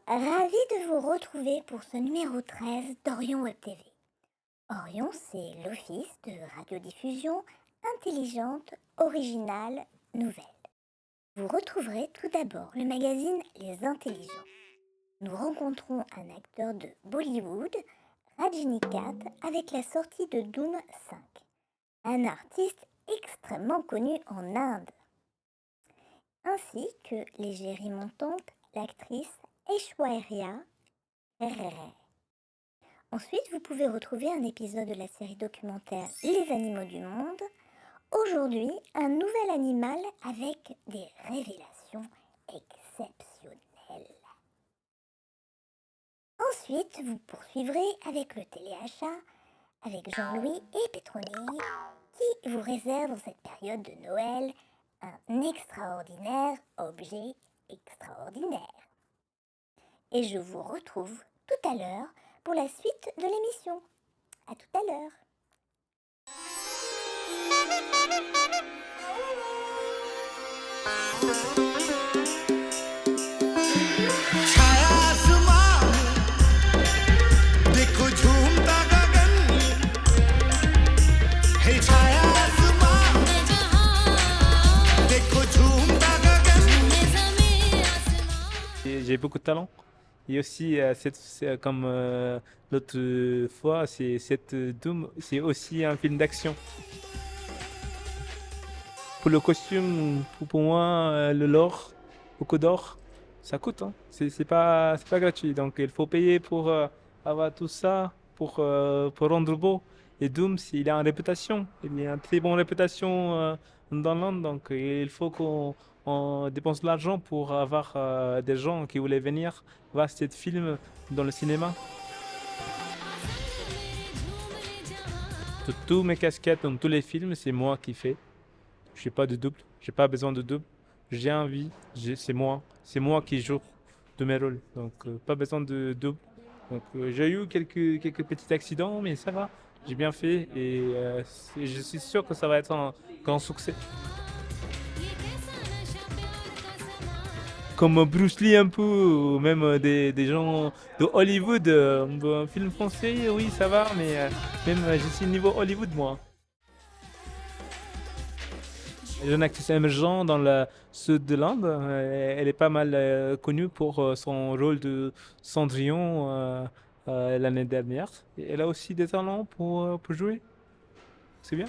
Ravi de vous retrouver pour ce numéro 13 d'Orion Web TV. Orion, c'est l'office de radiodiffusion intelligente, originale, nouvelle. Vous retrouverez tout d'abord le magazine Les Intelligents. Nous rencontrons un acteur de Bollywood, Rajinikanth, avec la sortie de Dhoom 5, un artiste extrêmement connu en Inde, ainsi que l'égérie montante, l'actrice Aishwarya Rai. Ensuite, vous pouvez retrouver un épisode de la série documentaire Les animaux du monde. Aujourd'hui, un nouvel animal avec des révélations exceptionnelles. Ensuite, vous poursuivrez avec le téléachat, avec Jean-Louis et Pétronille, qui vous réservent en cette période de Noël un extraordinaire objet extraordinaire. Et je vous retrouve tout à l'heure pour la suite de l'émission. À tout à l'heure. J'ai beaucoup de talent. Et aussi, comme l'autre fois, cette Doom, c'est aussi un film d'action. Pour le costume, pour moi, le lore, beaucoup d'or, ça coûte. Hein. C'est pas gratuit. Donc, il faut payer pour avoir tout ça, pour rendre beau. Et Doom, il a une réputation. Il a une très bonne réputation dans le monde. Donc, il faut qu'on dépense de l'argent pour avoir des gens qui voulaient venir voir ce film dans le cinéma. Tous mes casquettes dans tous les films, c'est moi qui fais. Je n'ai pas de double, j'ai pas besoin de double. J'ai envie, c'est moi qui joue de mes rôles. Donc pas besoin de double. Donc j'ai eu quelques petits accidents, mais ça va, j'ai bien fait et je suis sûr que ça va être un grand succès. Comme Bruce Lee un peu, ou même des gens de Hollywood, un film français, oui ça va, mais même je suis niveau Hollywood moi. Jeune actrice émergente dans le sud de l'Inde. Elle est pas mal connue pour son rôle de Cendrillon l'année dernière. Et elle a aussi des talents pour jouer. C'est bien.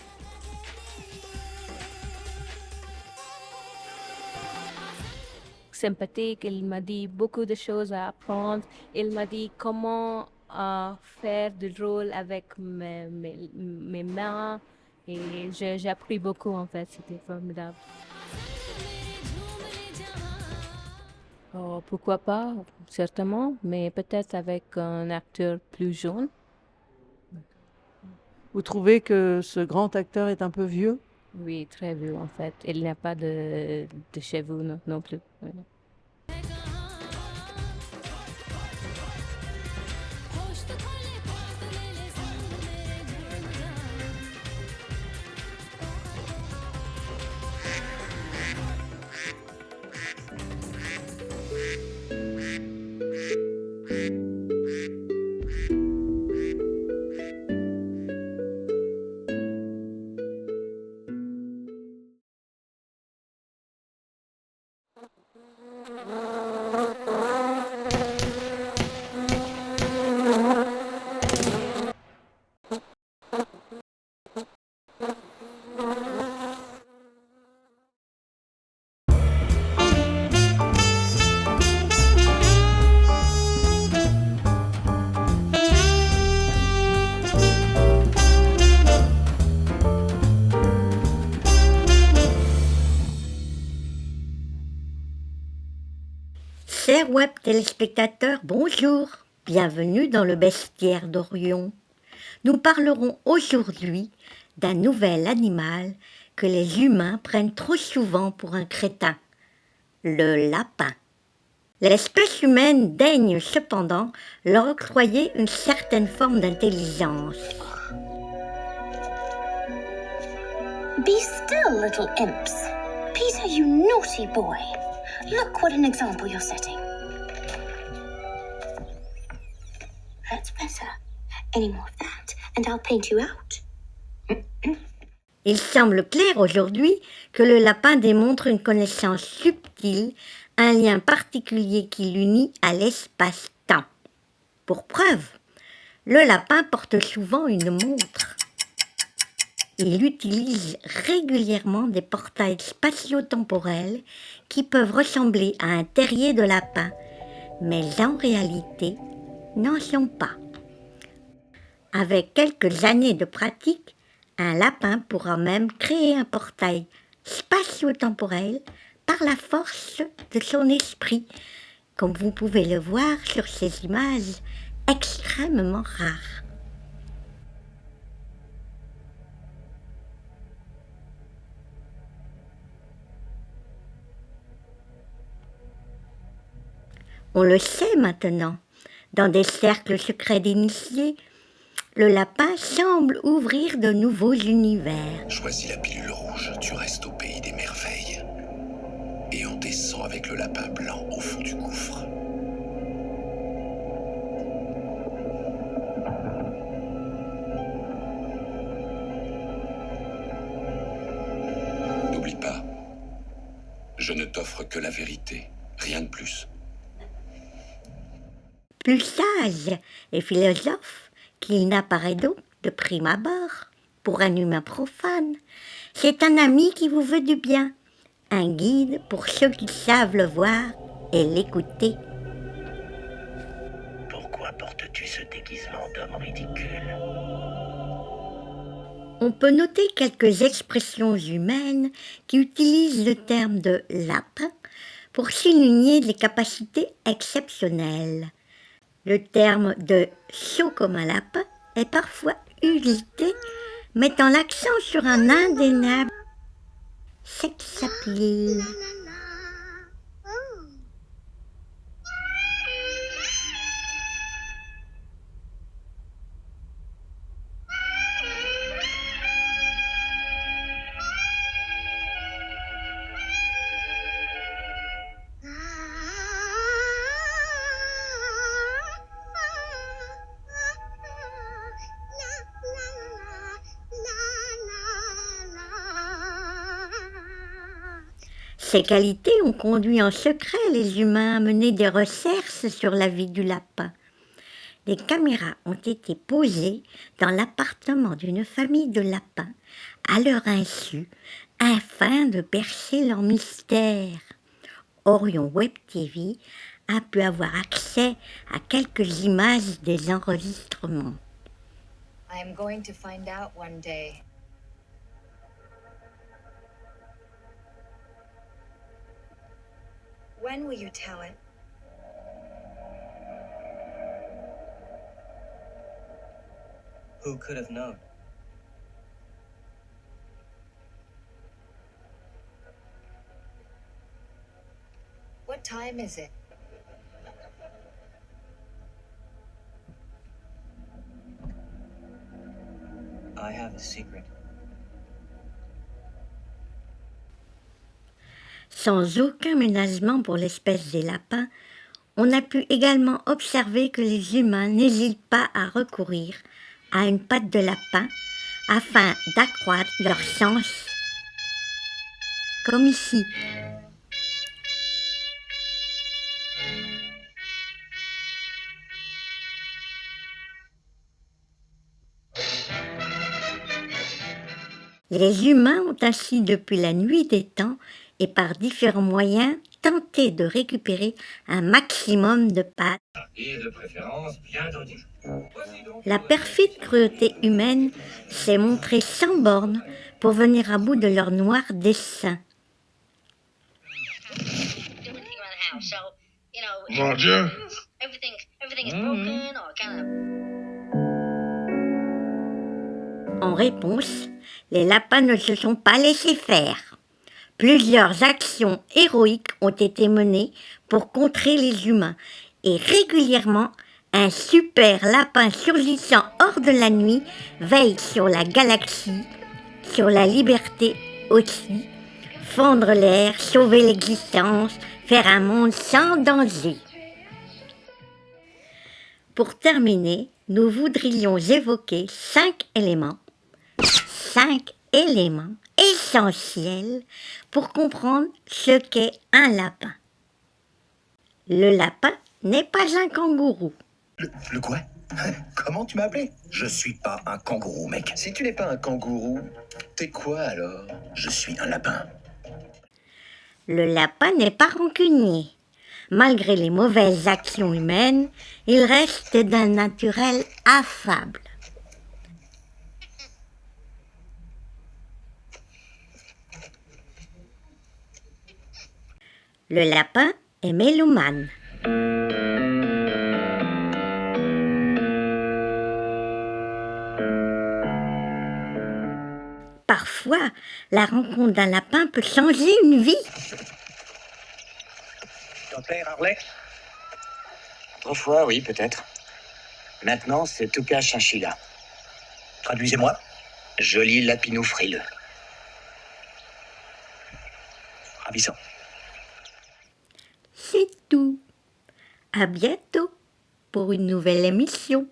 Sympathique, il m'a dit beaucoup de choses à apprendre. Il m'a dit comment faire du rôle avec mes mains. Et j'ai appris beaucoup en fait, c'était formidable. Oh, pourquoi pas, certainement, mais peut-être avec un acteur plus jeune. Vous trouvez que ce grand acteur est un peu vieux? Oui, très vieux en fait. Il n'y a pas de cheveux non plus. Oui. Chers web téléspectateurs, bonjour. Bienvenue dans le bestiaire d'Orion. Nous parlerons aujourd'hui d'un nouvel animal que les humains prennent trop souvent pour un crétin, le lapin. L'espèce humaine daigne cependant leur octroyer une certaine forme d'intelligence. Be still, little imps. Peter, you naughty boy. Look what an example you're setting. That's better. Any more of that, and I'll paint you out. Il semble clair aujourd'hui que le lapin démontre une connaissance subtile, un lien particulier qui l'unit à l'espace-temps. Pour preuve, le lapin porte souvent une montre. Il utilise régulièrement des portails spatio-temporels qui peuvent ressembler à un terrier de lapin, mais en réalité n'en sont pas. Avec quelques années de pratique, un lapin pourra même créer un portail spatio-temporel par la force de son esprit, comme vous pouvez le voir sur ces images extrêmement rares. On le sait maintenant, dans des cercles secrets d'initiés, le lapin semble ouvrir de nouveaux univers. Choisis la pilule rouge, tu restes au pays des merveilles. Et on descend avec le lapin blanc au fond du gouffre. N'oublie pas, je ne t'offre que la vérité, rien de plus. Plus sage et philosophe qu'il n'apparaît donc de prime abord pour un humain profane, c'est un ami qui vous veut du bien, un guide pour ceux qui savent le voir et l'écouter. Pourquoi portes-tu ce déguisement d'homme ridicule? On peut noter quelques expressions humaines qui utilisent le terme de lapin pour souligner des capacités exceptionnelles. Le terme de chaud comme un lapin est parfois usité, mettant l'accent sur un indéniable sex appeal. Ces qualités ont conduit en secret les humains à mener des recherches sur la vie du lapin. Des caméras ont été posées dans l'appartement d'une famille de lapins, à leur insu, afin de percer leur mystère. Orion Web TV a pu avoir accès à quelques images des enregistrements. I am going to find out one day. When will you tell it? Who could have known? What time is it? I have a secret. Sans aucun ménagement pour l'espèce des lapins, on a pu également observer que les humains n'hésitent pas à recourir à une patte de lapin afin d'accroître leur sens, comme ici. Les humains ont ainsi depuis la nuit des temps et par différents moyens tenté de récupérer un maximum de pattes. Et de préférence bien dodue. La perfide cruauté humaine s'est montrée sans borne pour venir à bout de leur noir dessein. Mon Dieu! En réponse, les lapins ne se sont pas laissés faire. Plusieurs actions héroïques ont été menées pour contrer les humains et régulièrement, un super lapin surgissant hors de la nuit veille sur la galaxie, sur la liberté aussi, fendre l'air, sauver l'existence, faire un monde sans danger. Pour terminer, nous voudrions évoquer 5 éléments essentiels pour comprendre ce qu'est un lapin. Le lapin n'est pas un kangourou. Le quoi? Comment tu m'as appelé? Je suis pas un kangourou, mec. Si tu n'es pas un kangourou, t'es quoi alors? Je suis un lapin. Le lapin n'est pas rancunier. Malgré les mauvaises actions humaines, il reste d'un naturel affable. Le lapin est mélomane. Parfois, la rencontre d'un lapin peut changer une vie. Ton père, Harley? Autrefois, oui, peut-être. Maintenant, c'est Tuka Chinchilla. Traduisez-moi. Joli lapinou frileux. Ravissant. C'est tout. À bientôt pour une nouvelle émission.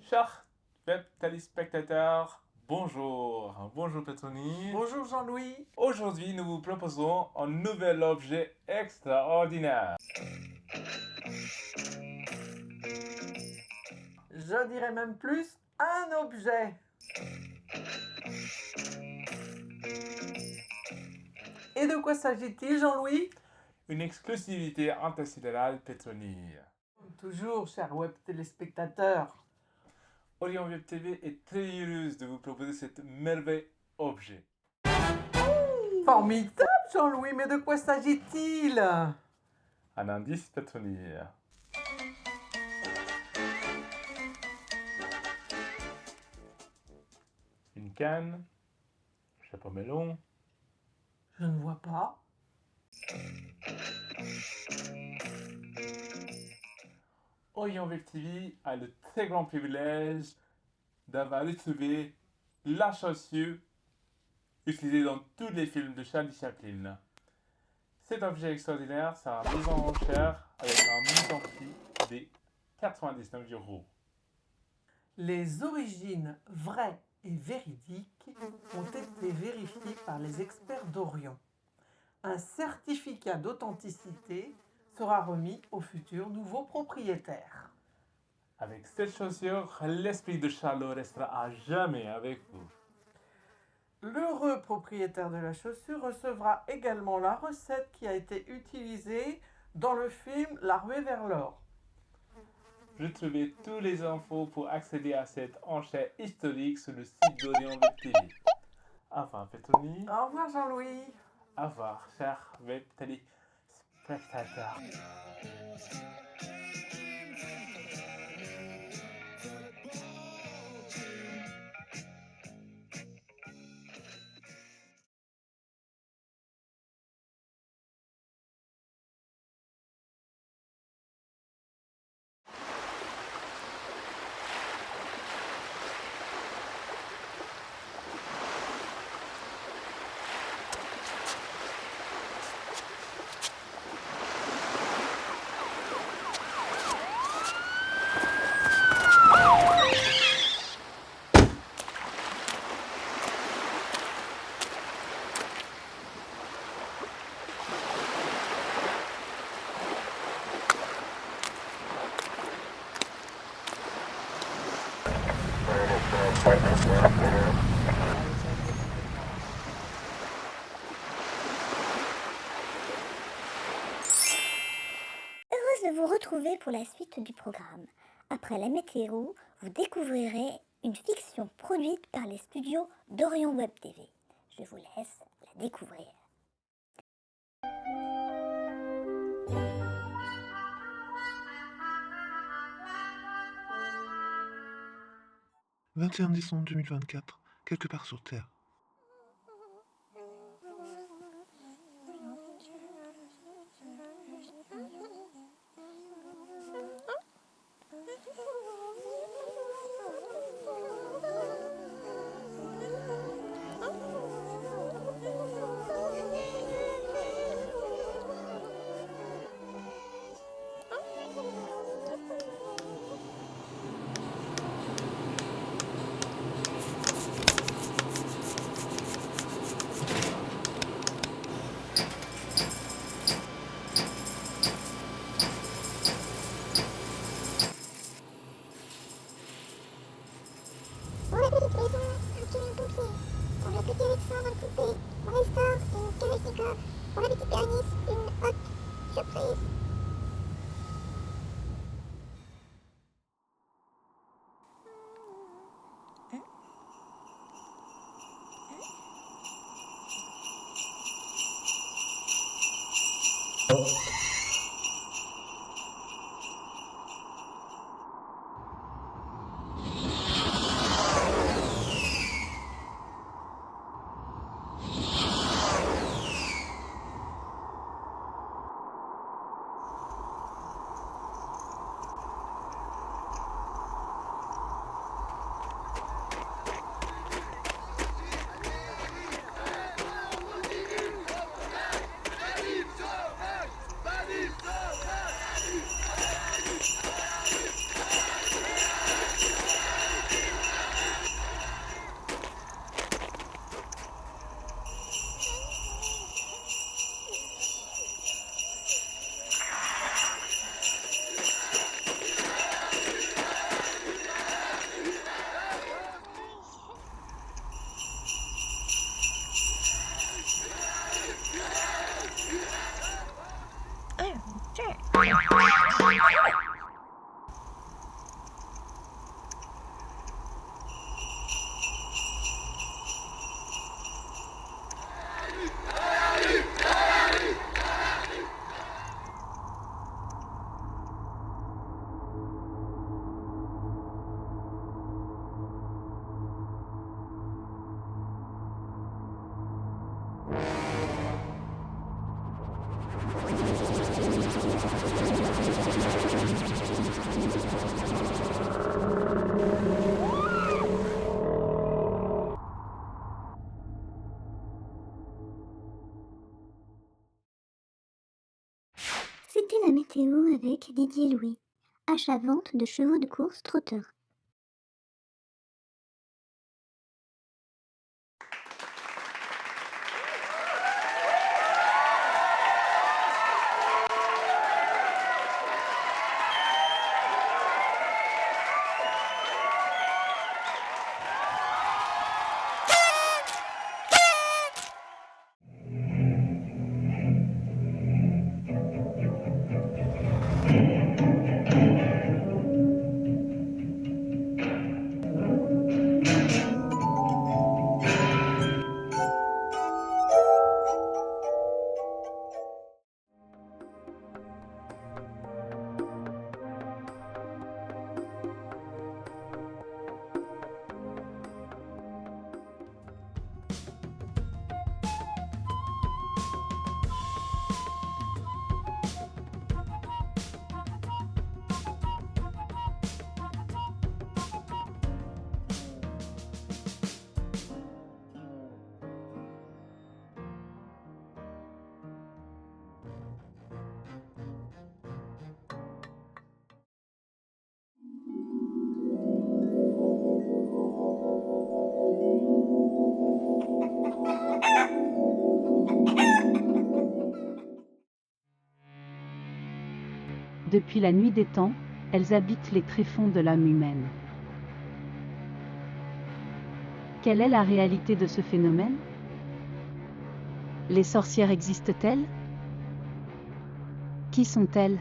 Chers web téléspectateurs, bonjour. Bonjour Petroni. Bonjour Jean-Louis. Aujourd'hui, nous vous proposons un nouvel objet extraordinaire. Je dirais même plus un objet. Et de quoi s'agit-il, Jean-Louis? Une exclusivité intersidérale Petroni. Toujours, chers web téléspectateurs. Orion Web TV est très heureuse de vous proposer cet merveilleux objet. Formidable, Jean-Louis, mais de quoi s'agit-il? Un indice Petroni. Une canne, chapeau melon. Je ne vois pas. Orion Web TV a le très grand privilège d'avoir retrouvé la chaussure utilisée dans tous les films de Charlie Chaplin. Cet objet extraordinaire sera mis en enchère avec un montant prix de 99 €. Les origines vraies et véridiques ont été vérifiées par les experts d'Orion. Un certificat d'authenticité sera remis au futur nouveau propriétaire. Avec cette chaussure, l'esprit de Charlot restera à jamais avec vous. L'heureux propriétaire de la chaussure recevra également la recette qui a été utilisée dans le film La ruée vers l'or. Retrouvez tous les infos pour accéder à cette enchère historique sur le site d'Orion Web TV. Au revoir Petroni. Au revoir Jean-Louis. Au revoir chers web téléspectateurs. Heureuse de vous retrouver pour la suite du programme. Après la météo, vous découvrirez une fiction produite par les studios d'Orion Web TV. Je vous laisse la découvrir. « 21 décembre 2024, quelque part sur Terre. Pour la petite maison, un camion pompier. Pour le petit médecin dans le coupé, on restaure une Kalachnikov. Pour la petite pianiste, une haute surprise. C'était la météo avec Didier Louis, achat-vente de chevaux de course trotteurs. Depuis la nuit des temps, elles habitent les tréfonds de l'âme humaine. Quelle est la réalité de ce phénomène? Les sorcières existent-elles? Qui sont-elles?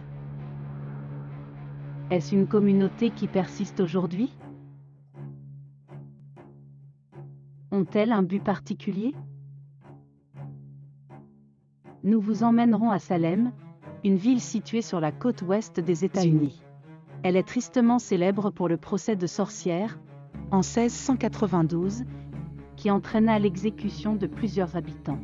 Est-ce une communauté qui persiste aujourd'hui? Ont-elles un but particulier? Nous vous emmènerons à Salem, une ville située sur la côte ouest des États-Unis. Elle est tristement célèbre pour le procès de sorcières, en 1692, qui entraîna l'exécution de plusieurs habitants.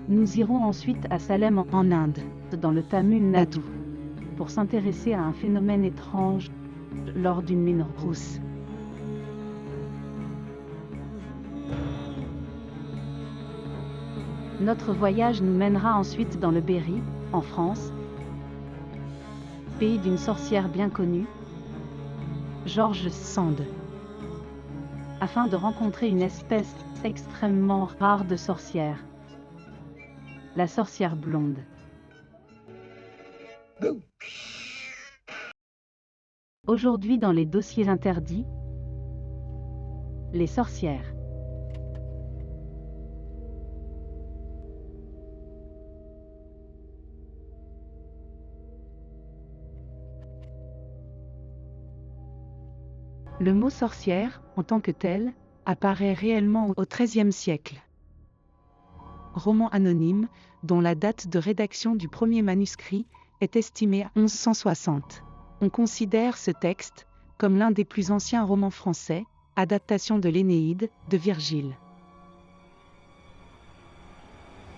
Nous irons ensuite à Salem en Inde, dans le Tamil Nadu, pour s'intéresser à un phénomène étrange lors d'une lune rousse. Notre voyage nous mènera ensuite dans le Berry, en France, pays d'une sorcière bien connue, George Sand, afin de rencontrer une espèce extrêmement rare de sorcière, la sorcière blonde. Aujourd'hui dans les dossiers interdits, les sorcières. Le mot sorcière, en tant que tel, apparaît réellement au XIIIe siècle. Roman anonyme, dont la date de rédaction du premier manuscrit est estimée à 1160. On considère ce texte comme l'un des plus anciens romans français, adaptation de l'Énéide de Virgile.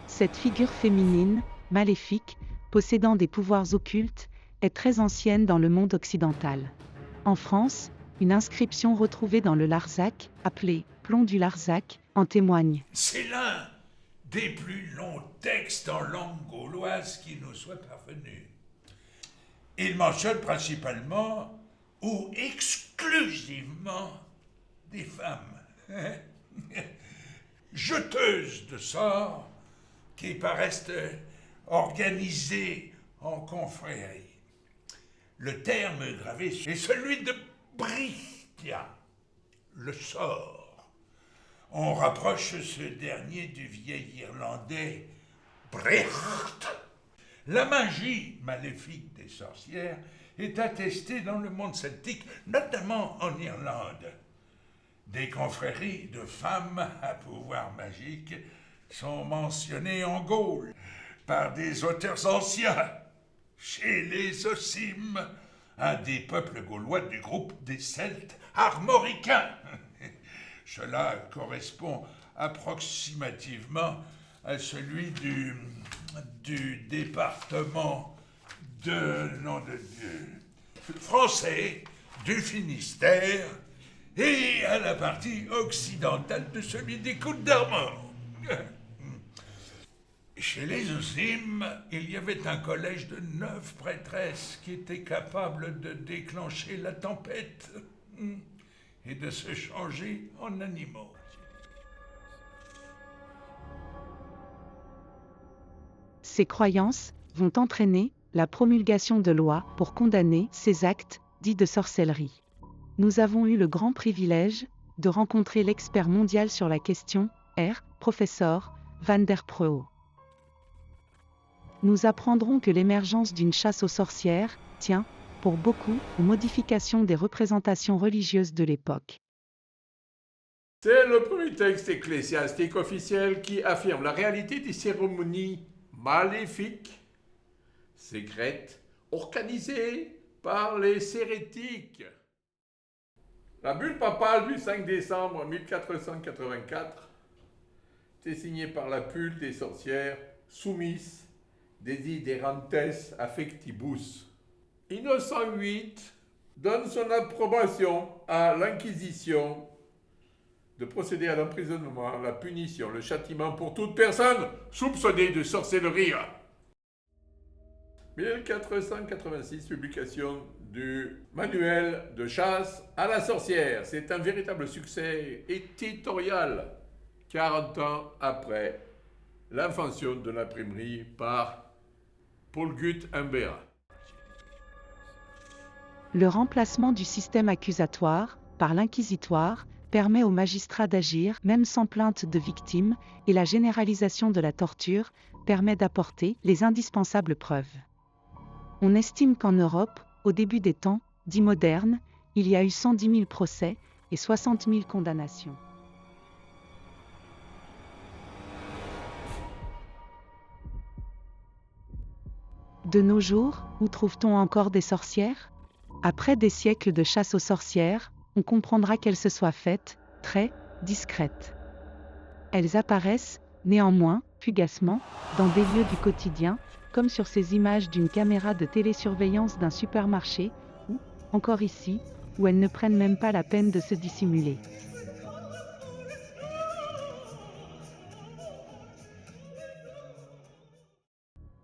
Cette figure féminine, maléfique, possédant des pouvoirs occultes, est très ancienne dans le monde occidental. En France, une inscription retrouvée dans le Larzac, appelée Plomb du Larzac, en témoigne. C'est l'un des plus longs textes en langue gauloise qui nous soit parvenu. Il mentionne principalement ou exclusivement des femmes, jeteuses de sorts qui paraissent organisées en confréries. Le terme gravé est celui de Bristia, le sort. On rapproche ce dernier du vieil irlandais Brecht. La magie maléfique des sorcières est attestée dans le monde celtique, notamment en Irlande. Des confréries de femmes à pouvoir magique sont mentionnées en Gaule par des auteurs anciens, chez les Ossimes, un des peuples gaulois du groupe des Celtes armoricains. Cela correspond approximativement à celui du département français du Finistère et à la partie occidentale de celui des Côtes d'Armor. Chez les Ossimes, il y avait un collège de 9 prêtresses qui étaient capables de déclencher la tempête et de se changer en animaux. Ces croyances vont entraîner la promulgation de lois pour condamner ces actes dits de sorcellerie. Nous avons eu le grand privilège de rencontrer l'expert mondial sur la question, professeur Van der Proo. Nous apprendrons que l'émergence d'une chasse aux sorcières tient, pour beaucoup, aux modifications des représentations religieuses de l'époque. C'est le premier texte ecclésiastique officiel qui affirme la réalité des cérémonies maléfiques, secrètes, organisées par les hérétiques. La bulle papale du 5 décembre 1484 était signée par la bulle des sorcières Summis Desiderantes Affectibus. Innocent VIII donne son approbation à l'Inquisition de procéder à l'emprisonnement, la punition, le châtiment pour toute personne soupçonnée de sorcellerie. 1486, publication du manuel de chasse à la sorcière. C'est un véritable succès éditorial, 40 ans après l'invention de l'imprimerie par Paul Gutenberg. Le remplacement du système accusatoire par l'inquisitoire permet aux magistrats d'agir même sans plainte de victime, et la généralisation de la torture permet d'apporter les indispensables preuves. On estime qu'en Europe, au début des temps, dits modernes, il y a eu 110 000 procès et 60 000 condamnations. De nos jours, où trouve-t-on encore des sorcières ? Après des siècles de chasse aux sorcières, on comprendra qu'elles se soient faites, très discrètes. Elles apparaissent, néanmoins, fugacement, dans des lieux du quotidien, comme sur ces images d'une caméra de télésurveillance d'un supermarché, ou, encore ici, où elles ne prennent même pas la peine de se dissimuler.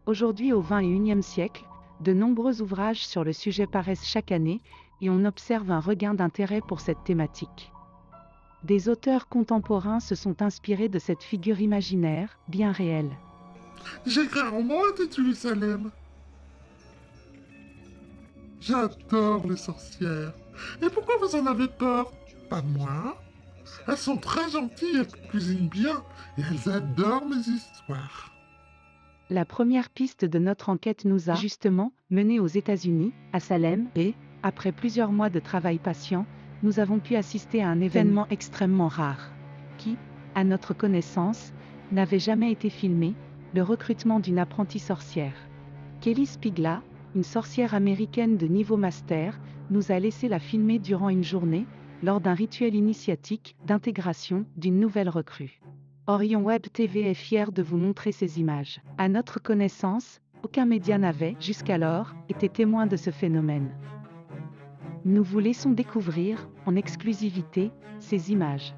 Aujourd'hui au XXIe siècle, de nombreux ouvrages sur le sujet paraissent chaque année, et on observe un regain d'intérêt pour cette thématique. Des auteurs contemporains se sont inspirés de cette figure imaginaire, bien réelle. J'ai écrit un roman intitulé Salem. J'adore les sorcières. Et pourquoi vous en avez peur? Pas moi. Elles sont très gentilles, elles cuisinent bien, et elles adorent mes histoires. La première piste de notre enquête nous a justement menés aux États-Unis, à Salem, et, après plusieurs mois de travail patient, nous avons pu assister à un événement extrêmement rare, qui, à notre connaissance, n'avait jamais été filmé, le recrutement d'une apprentie sorcière. Kelly Spigla, une sorcière américaine de niveau master, nous a laissé la filmer durant une journée, lors d'un rituel initiatique d'intégration d'une nouvelle recrue. Orion Web TV est fier de vous montrer ces images. À notre connaissance, aucun média n'avait, jusqu'alors, été témoin de ce phénomène. Nous vous laissons découvrir, en exclusivité, ces images.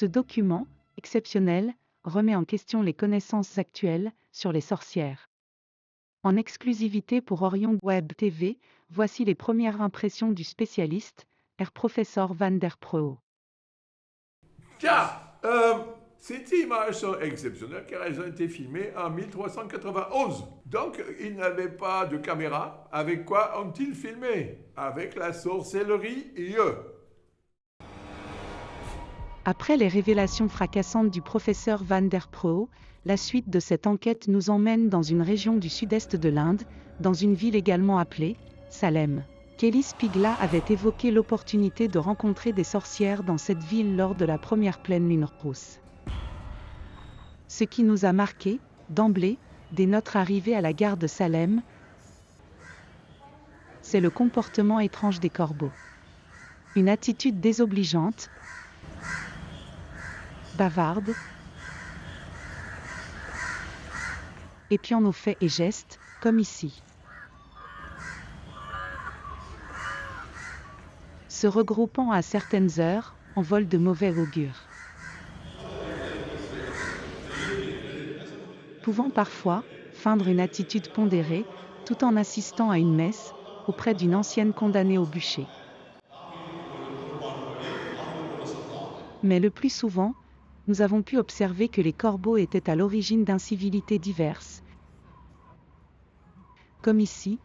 Ce document, exceptionnel, remet en question les connaissances actuelles sur les sorcières. En exclusivité pour Orion Web TV, voici les premières impressions du spécialiste, Herr Professor van der Proo. Tiens, ces images sont exceptionnelles car elles ont été filmées en 1391. Donc, ils n'avaient pas de caméra. Avec quoi ont-ils filmé? Avec la sorcellerie IE. Après les révélations fracassantes du professeur Van der Proo, la suite de cette enquête nous emmène dans une région du sud-est de l'Inde, dans une ville également appelée Salem. Kelly Spigla avait évoqué l'opportunité de rencontrer des sorcières dans cette ville lors de la première pleine lune rousse. Ce qui nous a marqué, d'emblée, dès notre arrivée à la gare de Salem, c'est le comportement étrange des corbeaux. Une attitude désobligeante, bavarde, épiant nos faits et gestes, comme ici. Se regroupant à certaines heures, en vol de mauvais augure. Pouvant parfois feindre une attitude pondérée, tout en assistant à une messe, auprès d'une ancienne condamnée au bûcher. Mais le plus souvent, nous avons pu observer que les corbeaux étaient à l'origine d'incivilités diverses, comme ici,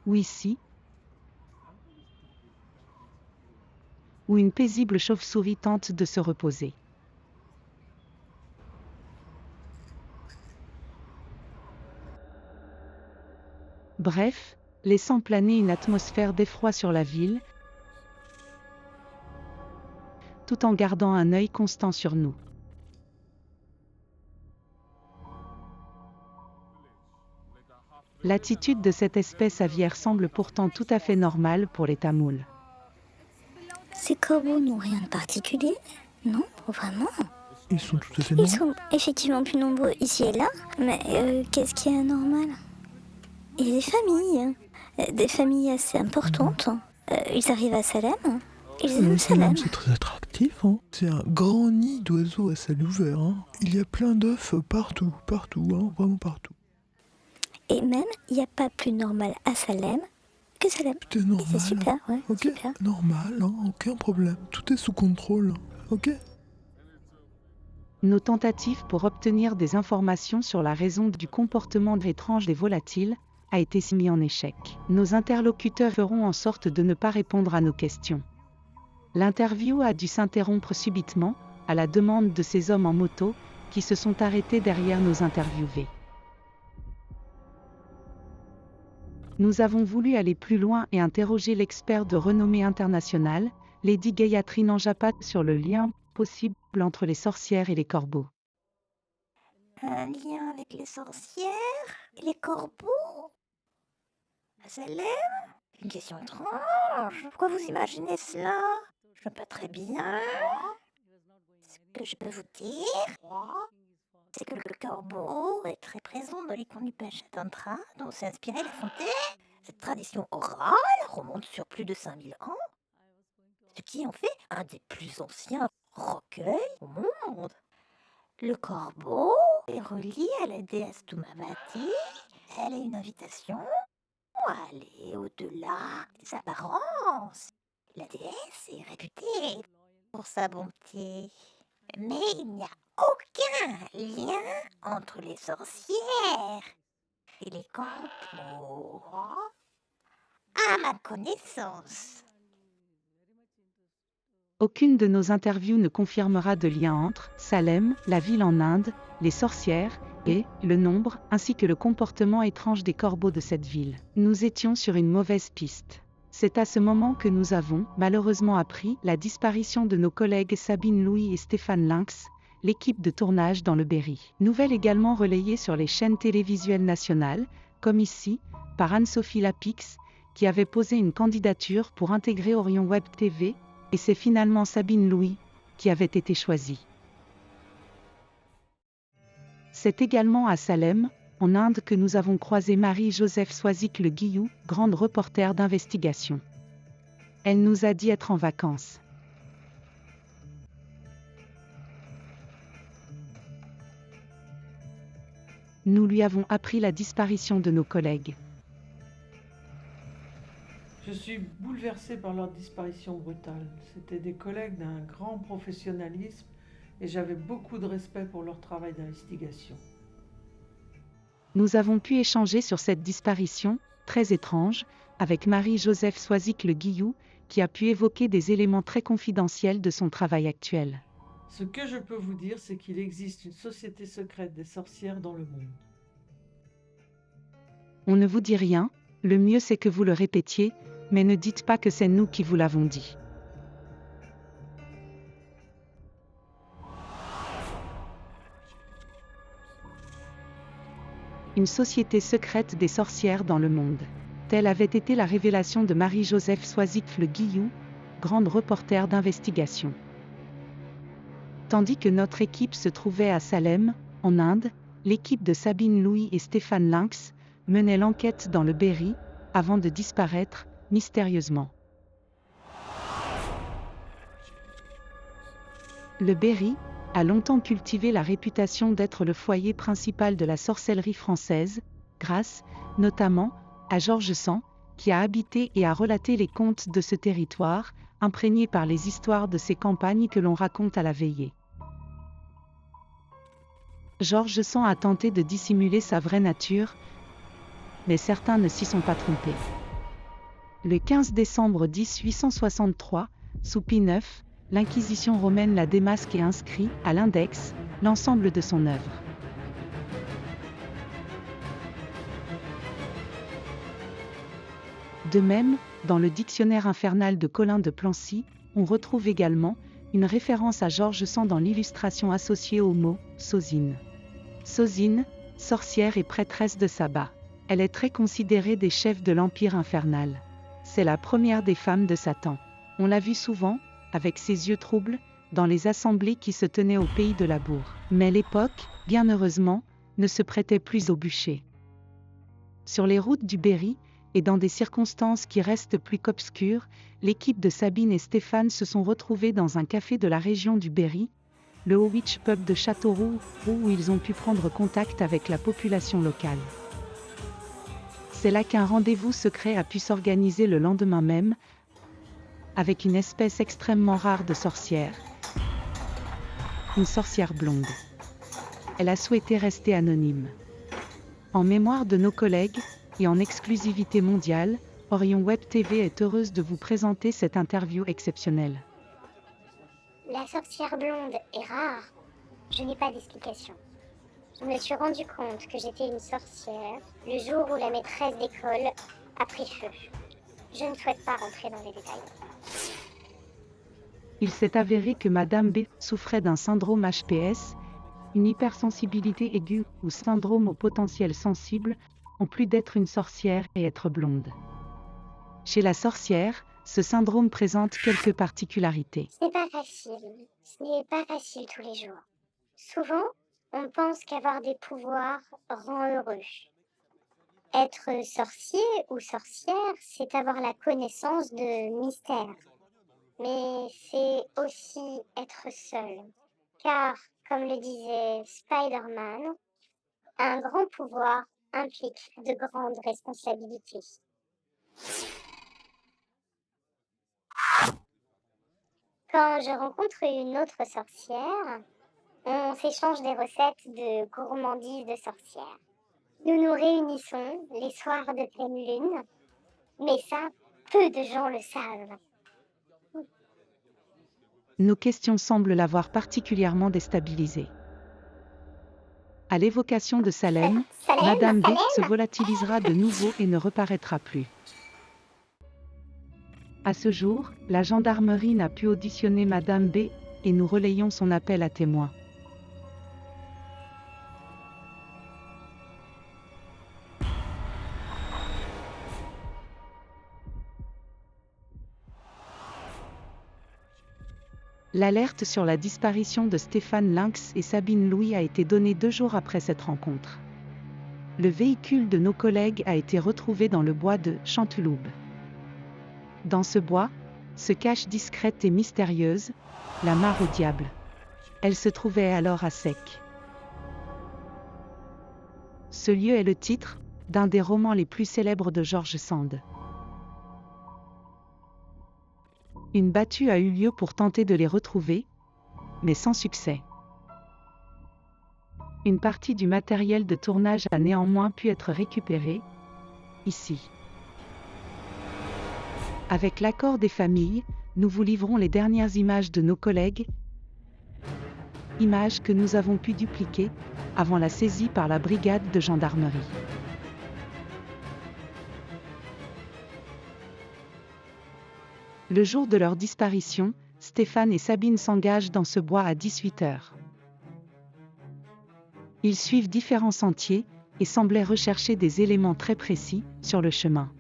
ou ici, où une paisible chauve-souris tente de se reposer. Bref, laissant planer une atmosphère d'effroi sur la ville, tout en gardant un œil constant sur nous. L'attitude de cette espèce aviaire semble pourtant tout à fait normale pour les Tamouls. Ces corbeaux n'ont rien de particulier, non, vraiment. Ils sont tout à fait Ils normaux. sont effectivement plus nombreux ici et là, mais qu'est-ce qui est anormal? Il y a des familles assez importantes. Ils arrivent à Salem, ils aiment Salem. C'est très attractif, hein. C'est un grand nid d'oiseaux à ciel ouvert, hein. Il y a plein d'œufs partout, hein, vraiment partout. Et même, il n'y a pas plus normal à Salem que Salem. C'est normal. Et c'est super, ouais, Ok, super. normal, hein, aucun problème. Tout est sous contrôle, ok. Nos tentatives pour obtenir des informations sur la raison du comportement étrange des volatiles a été mis en échec. Nos interlocuteurs feront en sorte de ne pas répondre à nos questions. L'interview a dû s'interrompre subitement, à la demande de ces hommes en moto, qui se sont arrêtés derrière nos interviewés. Nous avons voulu aller plus loin et interroger l'expert de renommée internationale, Lady Gayatri Nanjapat, sur le lien possible entre les sorcières et les corbeaux. Un lien avec les sorcières et les corbeaux? À Salem? Une question étrange. Pourquoi vous imaginez cela? Je vois pas très bien. Ce que je peux vous dire, c'est que le corbeau est très présent dans les contes du Panchatantra, dont s'est inspirée La Fontaine. Cette tradition orale remonte sur plus de 5000 ans, ce qui en fait un des plus anciens recueils au monde. Le corbeau est relié à la déesse Tumavati. Elle est une invitation à aller au-delà des apparences. La déesse est réputée pour sa bonté. Mais il n'y a aucun lien entre les sorcières et les corbeaux, à ma connaissance. Aucune de nos interviews ne confirmera de lien entre Salem, la ville en Inde, les sorcières et le nombre, ainsi que le comportement étrange des corbeaux de cette ville. Nous étions sur une mauvaise piste. C'est à ce moment que nous avons, malheureusement, appris la disparition de nos collègues Sabine Louis et Stéphane Lynx, l'équipe de tournage dans le Berry. Nouvelle également relayée sur les chaînes télévisuelles nationales, comme ici, par Anne-Sophie Lapix, qui avait posé une candidature pour intégrer Orion Web TV, et c'est finalement Sabine Louis qui avait été choisie. C'est également à Salem, en Inde, que nous avons croisé Marie-Joseph Swazik Le Guillou, grande reporter d'investigation. Elle nous a dit être en vacances. nous lui avons appris la disparition de nos collègues. Je suis bouleversée par leur disparition brutale. C'étaient des collègues d'un grand professionnalisme et j'avais beaucoup de respect pour leur travail d'investigation. Nous avons pu échanger sur cette disparition, très étrange, avec Marie-Joseph Soisic-Le Guillou, qui a pu évoquer des éléments très confidentiels de son travail actuel. Ce que je peux vous dire, c'est qu'il existe une société secrète des sorcières dans le monde. On ne vous dit rien, le mieux c'est que vous le répétiez, mais ne dites pas que c'est nous qui vous l'avons dit. Une société secrète des sorcières dans le monde. Telle avait été la révélation de Marie-Joseph Soisic-Le Guillou, grande reporter d'investigation. Tandis que notre équipe se trouvait à Salem, en Inde, l'équipe de Sabine Louis et Stéphane Lynx menait l'enquête dans le Berry, avant de disparaître, mystérieusement. Le Berry a longtemps cultivé la réputation d'être le foyer principal de la sorcellerie française, grâce, notamment, à Georges Sand, qui a habité et a relaté les contes de ce territoire, imprégné par les histoires de ces campagnes que l'on raconte à la veillée. Georges Sand a tenté de dissimuler sa vraie nature, mais certains ne s'y sont pas trompés. Le 15 décembre 1863, sous Pie IX, l'Inquisition romaine la démasque et inscrit, à l'index, l'ensemble de son œuvre. De même, dans le dictionnaire infernal de Colin de Plancy, on retrouve également une référence à Georges Sand dans l'illustration associée au mot « Sozine ». Sozine, sorcière et prêtresse de sabbat. Elle est très considérée des chefs de l'Empire infernal. C'est la première des femmes de Satan. On l'a vue souvent, avec ses yeux troubles, dans les assemblées qui se tenaient au pays de la Bourre. Mais l'époque, bien heureusement, ne se prêtait plus au bûcher. Sur les routes du Berry, et dans des circonstances qui restent plus qu'obscures, l'équipe de Sabine et Stéphane se sont retrouvés dans un café de la région du Berry, le Howich Pub de Châteauroux, où ils ont pu prendre contact avec la population locale. C'est là qu'un rendez-vous secret a pu s'organiser le lendemain même, avec une espèce extrêmement rare de sorcière, une sorcière blonde. Elle a souhaité rester anonyme. En mémoire de nos collègues, et en exclusivité mondiale, Orion Web TV est heureuse de vous présenter cette interview exceptionnelle. La sorcière blonde est rare. Je n'ai pas d'explication. Je me suis rendu compte que j'étais une sorcière le jour où la maîtresse d'école a pris feu. Je ne souhaite pas rentrer dans les détails. Il s'est avéré que Madame B souffrait d'un syndrome HPS, une hypersensibilité aiguë ou syndrome au potentiel sensible, en plus d'être une sorcière et être blonde. Chez la sorcière, ce syndrome présente quelques particularités. Ce n'est pas facile. Ce n'est pas facile tous les jours. Souvent, on pense qu'avoir des pouvoirs rend heureux. Être sorcier ou sorcière, c'est avoir la connaissance de mystères. Mais c'est aussi être seul. Car, comme le disait Spider-Man, un grand pouvoir implique de grandes responsabilités. Quand je rencontre une autre sorcière, on s'échange des recettes de gourmandises de sorcières. Nous nous réunissons les soirs de pleine lune, mais ça, peu de gens le savent. Nos questions semblent l'avoir particulièrement déstabilisée. À l'évocation de Salem, Madame B se volatilisera de nouveau et ne reparaîtra plus. À ce jour, la gendarmerie n'a pu auditionner Madame B et nous relayons son appel à témoins. L'alerte sur la disparition de Stéphane Lynx et Sabine Louis a été donnée 2 jours après cette rencontre. Le véhicule de nos collègues a été retrouvé dans le bois de Chanteloube. Dans ce bois, se cache discrète et mystérieuse, la mare au diable. Elle se trouvait alors à sec. Ce lieu est le titre d'un des romans les plus célèbres de George Sand. Une battue a eu lieu pour tenter de les retrouver, mais sans succès. Une partie du matériel de tournage a néanmoins pu être récupérée, ici. Avec l'accord des familles, nous vous livrons les dernières images de nos collègues, images que nous avons pu dupliquer avant la saisie par la brigade de gendarmerie. Le jour de leur disparition, Stéphane et Sabine s'engagent dans ce bois à 18h. Ils suivent différents sentiers et semblaient rechercher des éléments très précis sur le chemin.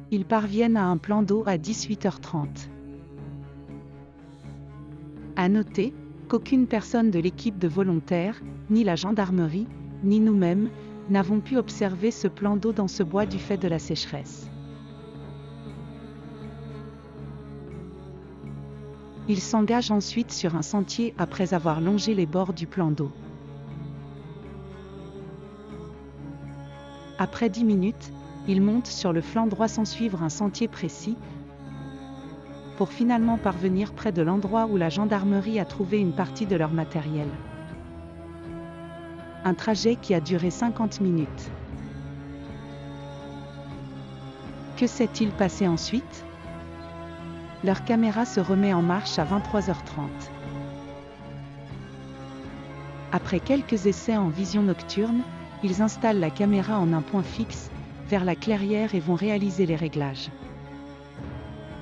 Ils parviennent à un plan d'eau à 18h30. À noter qu'aucune personne de l'équipe de volontaires, ni la gendarmerie, ni nous-mêmes, n'avons pu observer ce plan d'eau dans ce bois du fait de la sécheresse. Ils s'engagent ensuite sur un sentier après avoir longé les bords du plan d'eau. Après 10 minutes, ils montent sur le flanc droit sans suivre un sentier précis, pour finalement parvenir près de l'endroit où la gendarmerie a trouvé une partie de leur matériel. Un trajet qui a duré 50 minutes. Que s'est-il passé ensuite ? Leur caméra se remet en marche à 23h30. Après quelques essais en vision nocturne, ils installent la caméra en un point fixe, vers la clairière et vont réaliser les réglages.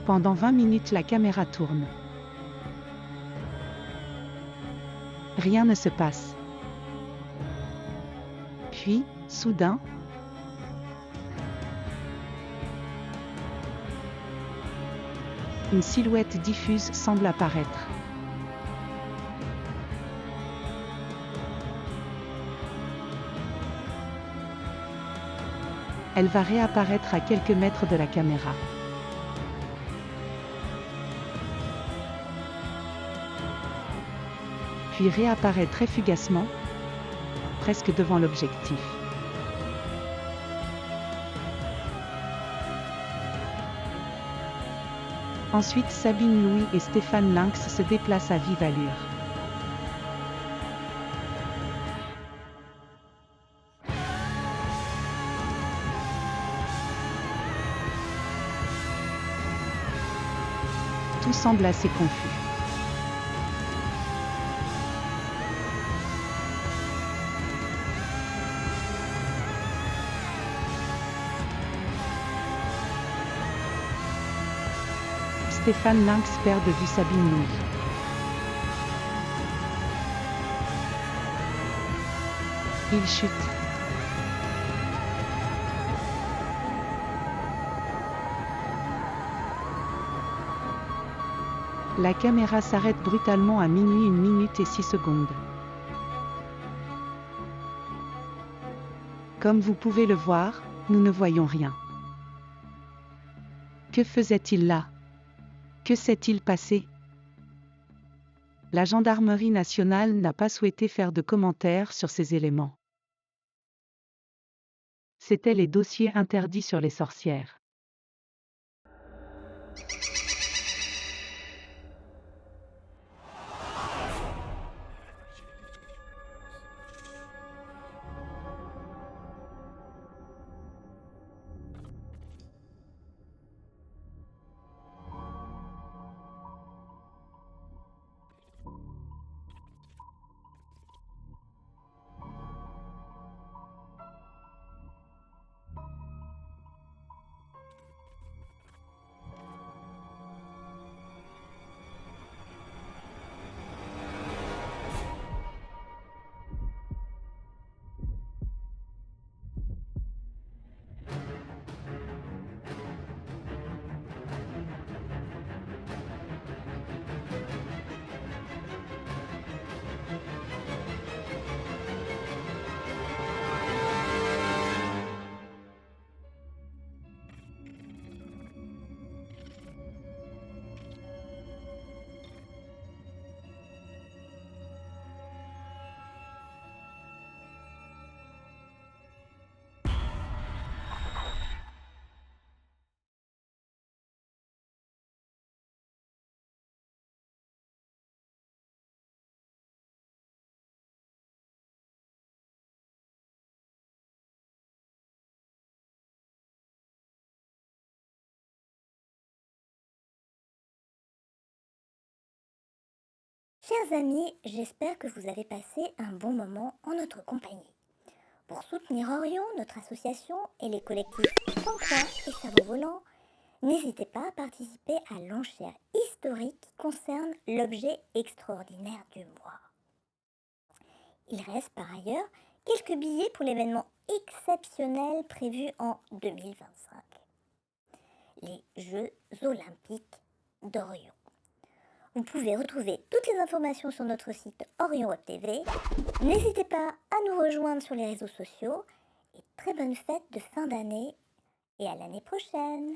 Pendant 20 minutes, la caméra tourne. Rien ne se passe. Puis, soudain, une silhouette diffuse semble apparaître. Elle va réapparaître à quelques mètres de la caméra. Puis réapparaît très fugacement, presque devant l'objectif. Ensuite, Sabine Louis et Stéphane Lynx se déplacent à vive allure. Tout semble assez confus. Stéphane Lynx perd de vue Sabine Louis. Il chute. La caméra s'arrête brutalement à minuit 1 minute et 6 secondes. Comme vous pouvez le voir, nous ne voyons rien. Que faisait-il là ? Que s'est-il passé ? La gendarmerie nationale n'a pas souhaité faire de commentaires sur ces éléments. C'étaient les dossiers interdits sur les sorcières. Chers amis, j'espère que vous avez passé un bon moment en notre compagnie. Pour soutenir Orion, notre association et les collectifs Fanfin et Cerveau Volant, n'hésitez pas à participer à l'enchère historique qui concerne l'objet extraordinaire du mois. Il reste par ailleurs quelques billets pour l'événement exceptionnel prévu en 2025. Les Jeux Olympiques d'Orion. Vous pouvez retrouver toutes les informations sur notre site Orion Web TV. N'hésitez pas à nous rejoindre sur les réseaux sociaux et très bonne fête de fin d'année et à l'année prochaine.